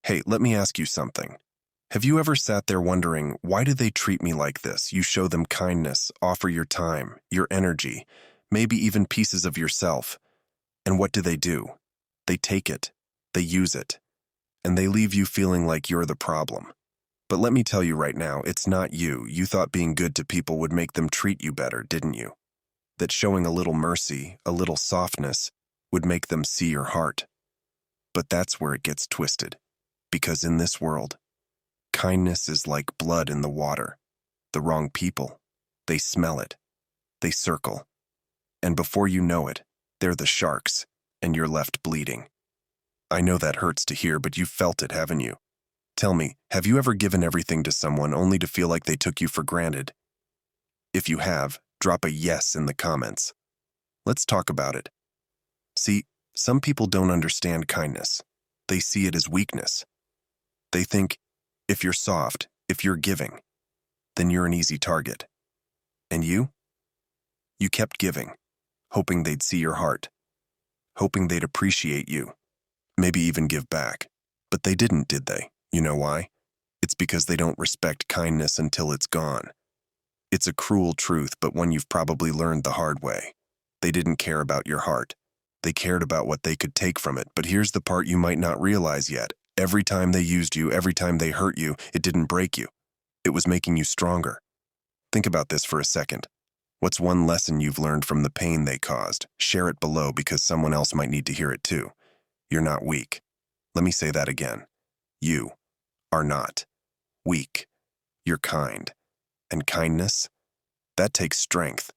Hey, let me ask you something. Have you ever sat there wondering, why do they treat me like this? You show them kindness, offer your time, your energy, maybe even pieces of yourself. And what do? They take it, they use it, and they leave you feeling like you're the problem. But let me tell you right now, it's not you. You thought being good to people would make them treat you better, didn't you? That showing a little mercy, a little softness, would make them see your heart. But that's where it gets twisted. Because in this world, kindness is like blood in the water. The wrong people, they smell it, they circle. And before you know it, they're the sharks, and you're left bleeding. I know that hurts to hear, but you've felt it, haven't you? Tell me, have you ever given everything to someone only to feel like they took you for granted? If you have, drop a yes in the comments. Let's talk about it. See, some people don't understand kindness. They see it as weakness. They think, if you're soft, if you're giving, then you're an easy target. And you? You kept giving, hoping they'd see your heart, hoping they'd appreciate you, maybe even give back. But they didn't, did they? You know why? It's because they don't respect kindness until it's gone. It's a cruel truth, but one you've probably learned the hard way. They didn't care about your heart. They cared about what they could take from it. But here's the part you might not realize yet. Every time they used you, every time they hurt you, it didn't break you. It was making you stronger. Think about this for a second. What's one lesson you've learned from the pain they caused? Share it below because someone else might need to hear it too. You're not weak. Let me say that again. You are not weak. You're kind. And kindness? That takes strength.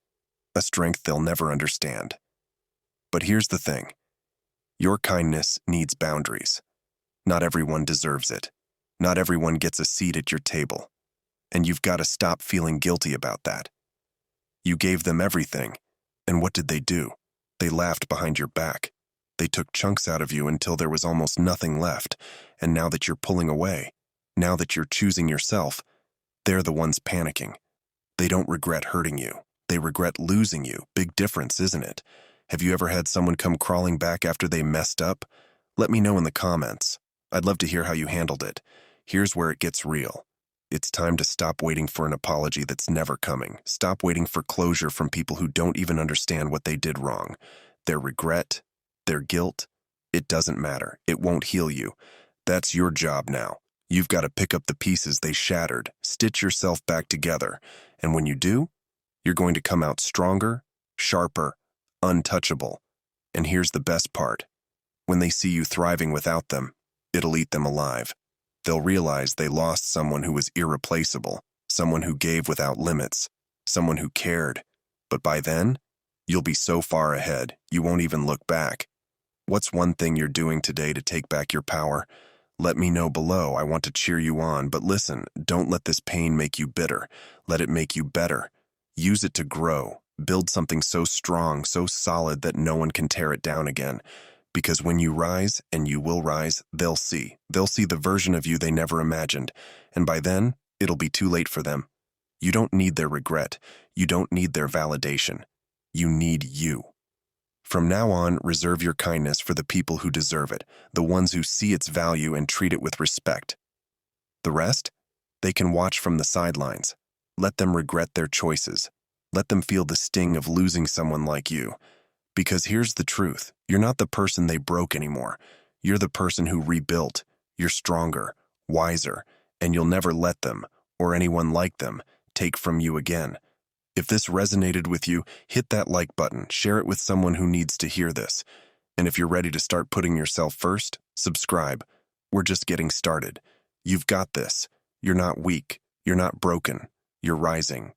A strength they'll never understand. But here's the thing. Your kindness needs boundaries. Not everyone deserves it. Not everyone gets a seat at your table. And you've got to stop feeling guilty about that. You gave them everything, and what did they do? They laughed behind your back. They took chunks out of you until there was almost nothing left, and now that you're pulling away, now that you're choosing yourself, they're the ones panicking. They don't regret hurting you. They regret losing you. Big difference, isn't it? Have you ever had someone come crawling back after they messed up? Let me know in the comments. I'd love to hear how you handled it. Here's where it gets real. It's time to stop waiting for an apology that's never coming. Stop waiting for closure from people who don't even understand what they did wrong. Their regret, their guilt, it doesn't matter. It won't heal you. That's your job now. You've got to pick up the pieces they shattered, stitch yourself back together. And when you do, you're going to come out stronger, sharper, untouchable. And here's the best part. When they see you thriving without them, it'll eat them alive. They'll realize they lost someone who was irreplaceable, someone who gave without limits, someone who cared. But by then, you'll be so far ahead, you won't even look back. What's one thing you're doing today to take back your power? Let me know below. I want to cheer you on. But listen, don't let this pain make you bitter. Let it make you better. Use it to grow. Build something so strong, so solid that no one can tear it down again. Because when you rise, and you will rise, they'll see. They'll see the version of you they never imagined. And by then, it'll be too late for them. You don't need their regret. You don't need their validation. You need you. From now on, reserve your kindness for the people who deserve it, the ones who see its value and treat it with respect. The rest? They can watch from the sidelines. Let them regret their choices. Let them feel the sting of losing someone like you. Because here's the truth. You're not the person they broke anymore. You're the person who rebuilt. You're stronger, wiser, and you'll never let them, or anyone like them, take from you again. If this resonated with you, hit that like button, share it with someone who needs to hear this. And if you're ready to start putting yourself first, subscribe. We're just getting started. You've got this. You're not weak. You're not broken. You're rising.